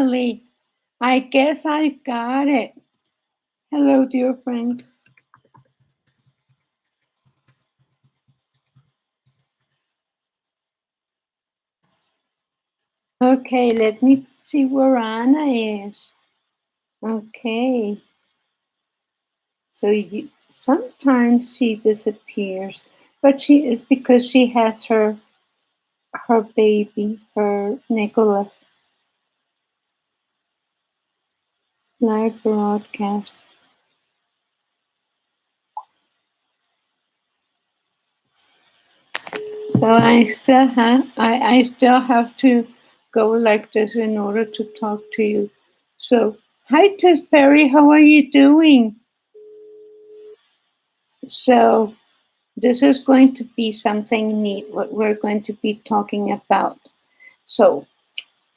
Finally, I guess I got it. Hello, dear friends. Okay, let me see where Anna is. Okay. So sometimes she disappears, but she is because she has her baby, her Nicholas. Live broadcast. So I still have to go like this in order to talk to you. So hi Tooth Fairy, how are you doing? So this is going to be something neat, what we're going to be talking about. So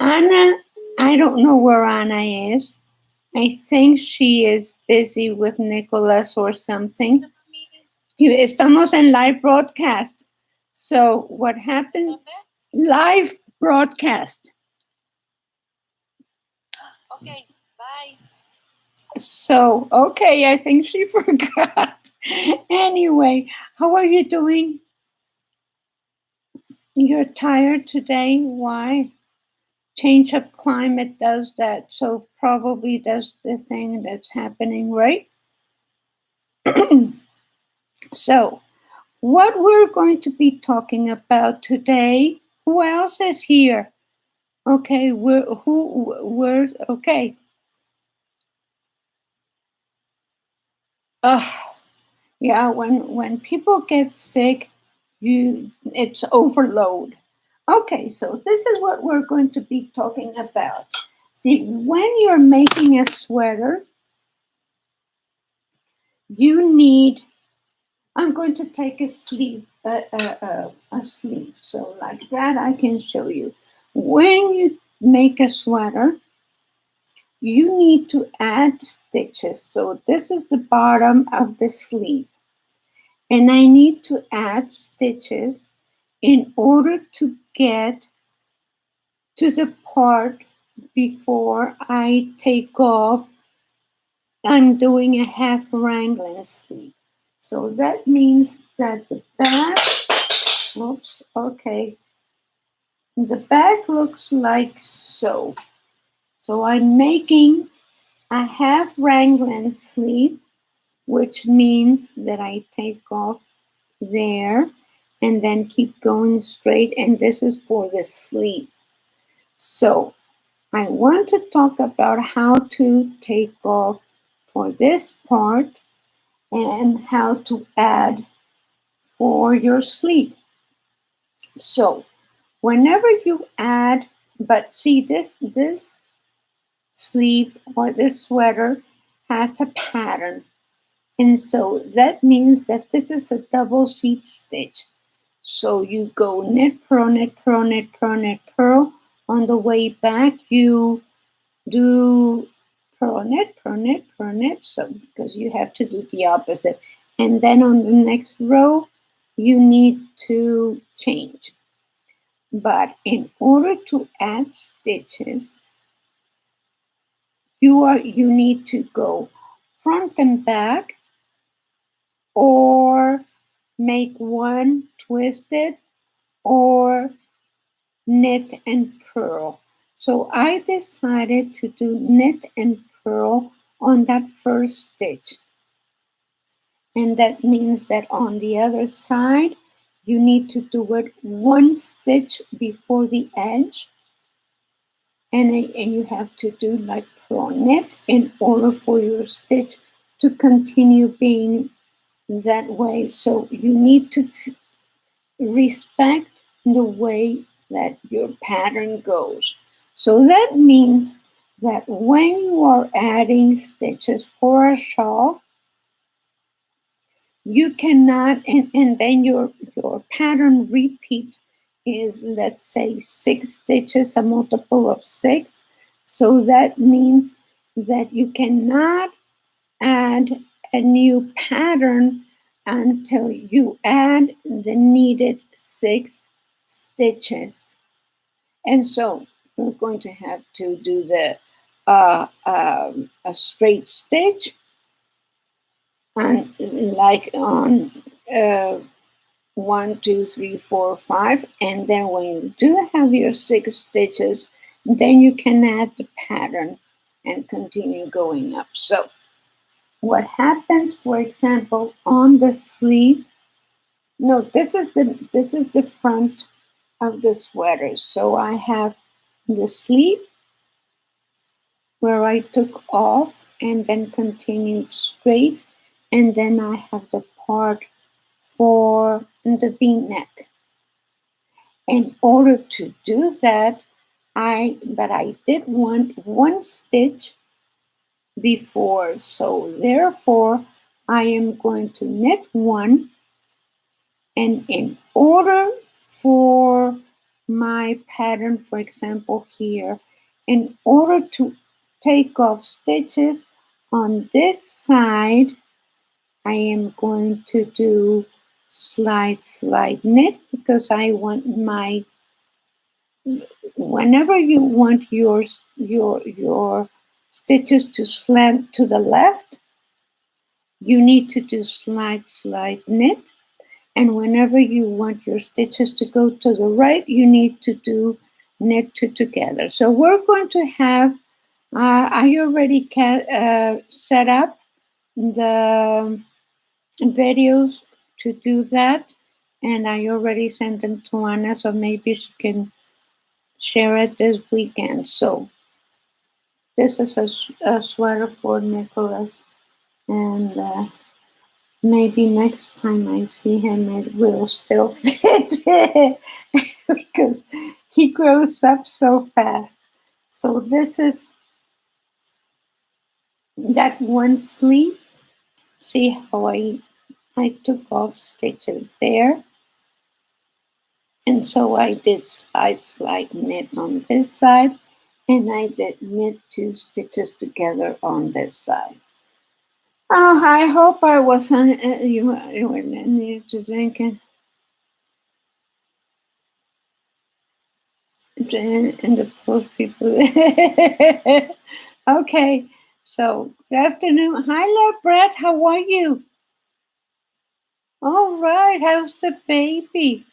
Anna, I don't know where Anna is. I think she is busy with Nicholas or something. Estamos en live broadcast. So what happens? Live broadcast. Okay, bye. So, okay, I think she forgot. Anyway, how are you doing? You're tired today? Why? Change of climate does that. So, probably that's the thing that's happening, right? So, what we're going to be talking about today, who else is here? Okay, where's, okay. Yeah, when people get sick, it's overload. Okay, so this is what we're going to be talking about. See, when you're making a sweater, you need. I'm going to take a sleeve, a sleeve. So like that, I can show you. When you make a sweater, you need to add stitches. So this is the bottom of the sleeve. And I need to add stitches in order to get to the part before I take off. I'm doing a half wrangling sleeve. So that means that the back, oops, okay, the back looks like so. So I'm making a half wrangling sleeve, which means that I take off there and then keep going straight, and this is for the sleeve. So I want to talk about how to take off for this part and how to add for your sleeve. So whenever you add, but see this sleeve or this sweater has a pattern, and so that means that this is a double seat stitch. So you go knit, purl, knit, purl, knit, purl, knit, purl. On the way back, you do purl, knit, purl, knit, purl, knit. So because you have to do the opposite. And then on the next row, you need to change. But in order to add stitches, you need to go front and back, or make one twisted, or knit and purl. So I decided to do knit and purl on that first stitch. And that means that on the other side, you need to do it one stitch before the edge. And you have to do like purl knit in order for your stitch to continue being that way. So you need to respect the way that your pattern goes. So that means that when you are adding stitches for a shawl, you cannot, and then your pattern repeat is, let's say, 6 stitches, a multiple of 6. So that means that you cannot add a new pattern until you add the needed 6 stitches. And so you're going to have to do the a straight stitch, and like on uh, 1, 2, 3, 4, 5, and then when you do have your 6 stitches, then you can add the pattern and continue going up. So what happens, for example, on the sleeve? No, this is the front of the sweater. So I have the sleeve where I took off and then continued straight, and then I have the part for the V-neck. In order to do that, I did want one stitch before, so therefore I am going to knit one, and in order for my pattern, for example here, in order to take off stitches on this side, I am going to do slide knit, because I want my, whenever you want your stitches to slant to the left, you need to do slide knit, and whenever you want your stitches to go to the right, you need to do knit two together. So we're going to have, I already set up the videos to do that, and I already sent them to Anna, so maybe she can share it this weekend. So this is a sweater for Nicholas, and maybe next time I see him, it will still fit because he grows up so fast. So this is that one sleeve. See how I took off stitches there, and so I did slide knit on this side, and I did knit 2 stitches together on this side. Oh, I hope I wasn't you were need to think in the post people. Okay, so good afternoon. Hi, love, Brett. How are you? All right. How's the baby?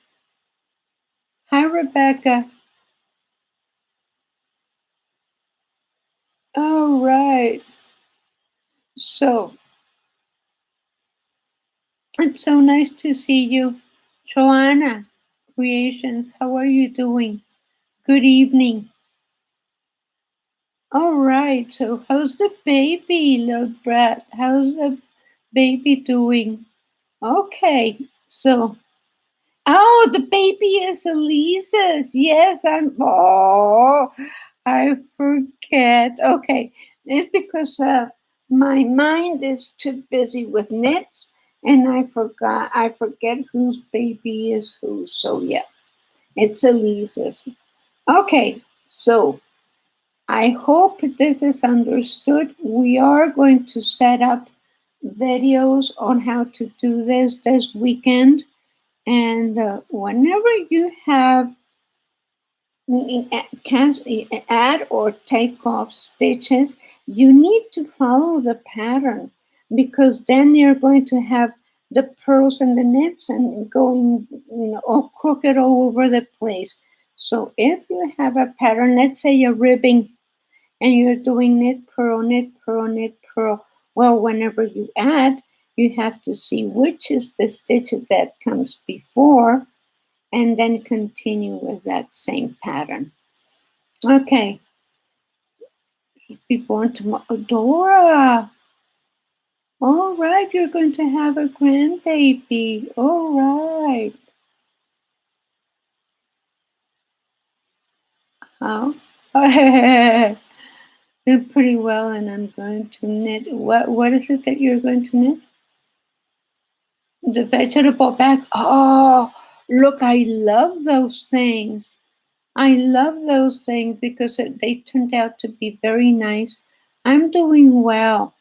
Hi, Rebecca. All right. So it's so nice to see you, Joanna Creations. How are you doing? Good evening. All right. So how's the baby, love, Brett? How's the baby doing? Okay. So oh, the baby is Elisa's. Yes, I forget. Okay, it's because my mind is too busy with knits, and I forget whose baby is whose. So yeah, it's Elisa's. Okay, so I hope this is understood. We are going to set up videos on how to do this weekend. And whenever you have add or take off stitches, you need to follow the pattern, because then you're going to have the purls and the knits and going, all crooked all over the place. So if you have a pattern, let's say you're ribbing and you're doing knit, purl, knit, purl, knit, purl. Well, whenever you add, you have to see which is the stitch that comes before, and then continue with that same pattern. Okay. Be born tomorrow. Dora. All right, you're going to have a grandbaby. All right. Oh. Did pretty well, and I'm going to knit. What is it that you're going to knit? The vegetable bag. Oh, look, I love those things. I love those things because they turned out to be very nice. I'm doing well.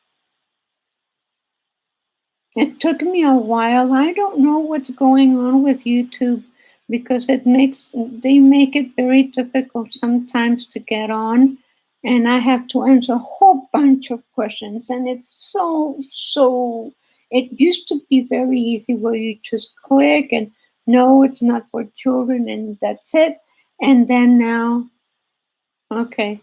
It took me a while. I don't know what's going on with YouTube, because they make it very difficult sometimes to get on, and I have to answer a whole bunch of questions, and it's so. It used to be very easy where you just click and no, it's not for children, and that's it. And then now, okay,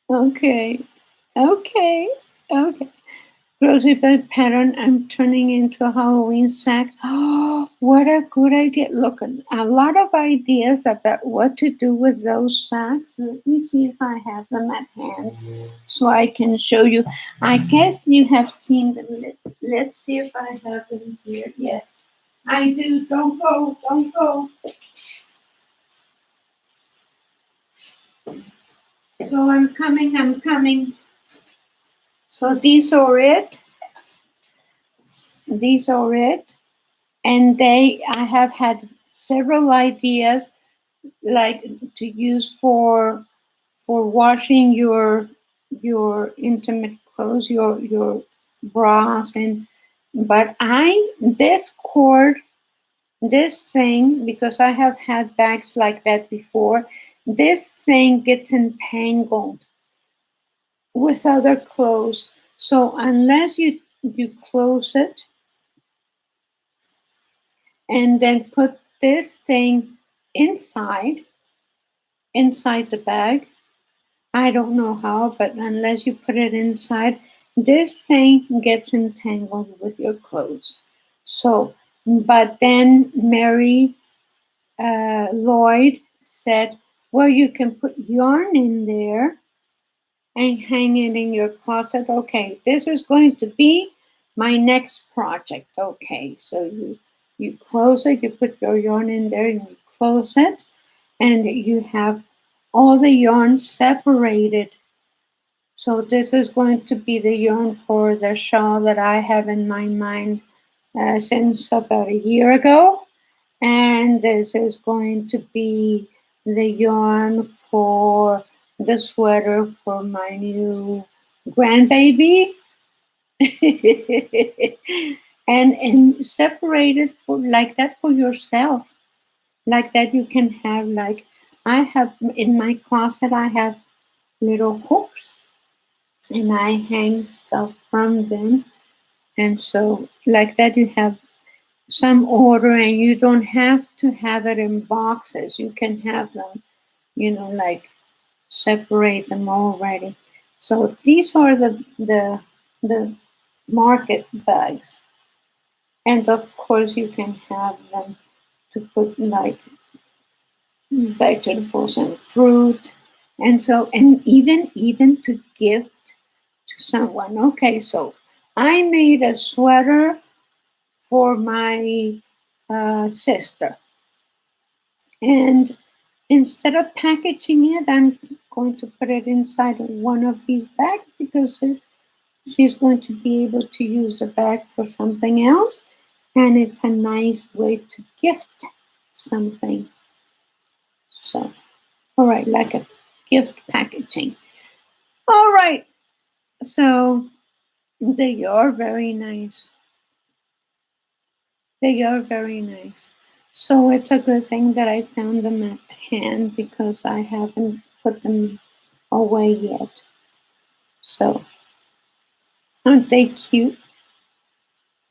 okay, okay, okay. Rosy Bud pattern, I'm turning into a Halloween sack. Oh, what a good idea. Look, a lot of ideas about what to do with those sacks. Let me see if I have them at hand so I can show you. I guess you have seen them. Let's see if I have them here. Yes, I do. Don't go, don't go. So I'm coming, I'm coming. So these are it. These are it. And I have had several ideas like to use for washing your intimate clothes, your bras, and but this cord, this thing, because I have had bags like that before, this thing gets entangled with other clothes. So unless you close it and then put this thing inside inside the bag, I don't know how, but unless you put it inside, this thing gets entangled with your clothes. So, but then Mary Lloyd said, well, you can put yarn in there and hang it in your closet. Okay, this is going to be my next project. Okay, so you close it, you put your yarn in there and you close it, and you have all the yarn separated. So this is going to be the yarn for the shawl that I have in my mind since about a year ago. And this is going to be the yarn for the sweater for my new grandbaby. And separate it for like that for yourself. Like that you can have like I have in my closet I have little hooks and I hang stuff from them. And so, like that, you have some order, and you don't have to have it in boxes. You can have them, like separate them already. So these are the market bags, and of course you can have them to put like vegetables and fruit, and so and even to gift to someone. Okay, so I made a sweater for my sister, and instead of packaging it, I'm going to put it inside one of these bags because she's going to be able to use the bag for something else, and it's a nice way to gift something. So, all right, like a gift packaging. All right, so they are very nice. They are very nice. So it's a good thing that I found them at hand because I haven't put them away yet. So aren't they cute?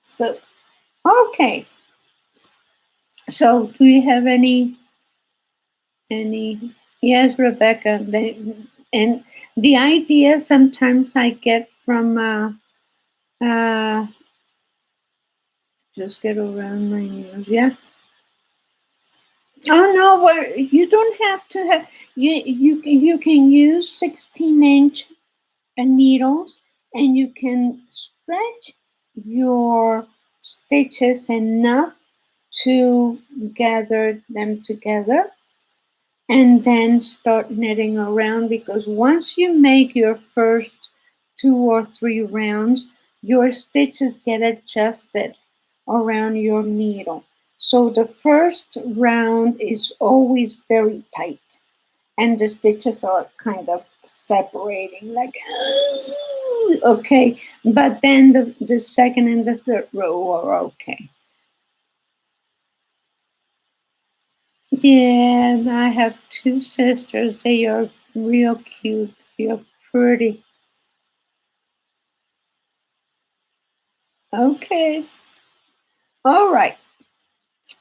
So okay. So do you have any yes, Rebecca. And the idea sometimes I get from uh just get around my ears. Yeah. Oh no, well, you don't have to have you can use 16-inch needles, and you can stretch your stitches enough to gather them together and then start knitting around, because once you make your first 2 or 3 rounds, your stitches get adjusted around your needle. So the first round is always very tight and the stitches are kind of separating like Ooh, okay. But then the second and the third row are okay. Yeah, I have two sisters. They are real cute. Real pretty. Okay. All right.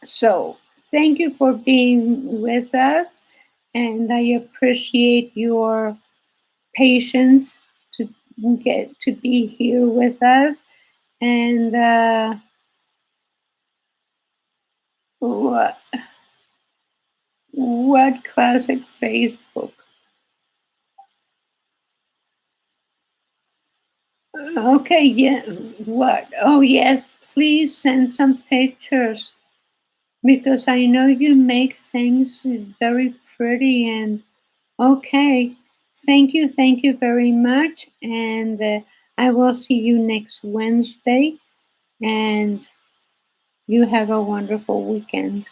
So thank you for being with us, and I appreciate your patience to get to be here with us. And what classic Facebook? Okay, yeah. What? Oh yes, please send some pictures because I know you make things very pretty and okay. Thank you very much, and I will see you next Wednesday. And you have a wonderful weekend.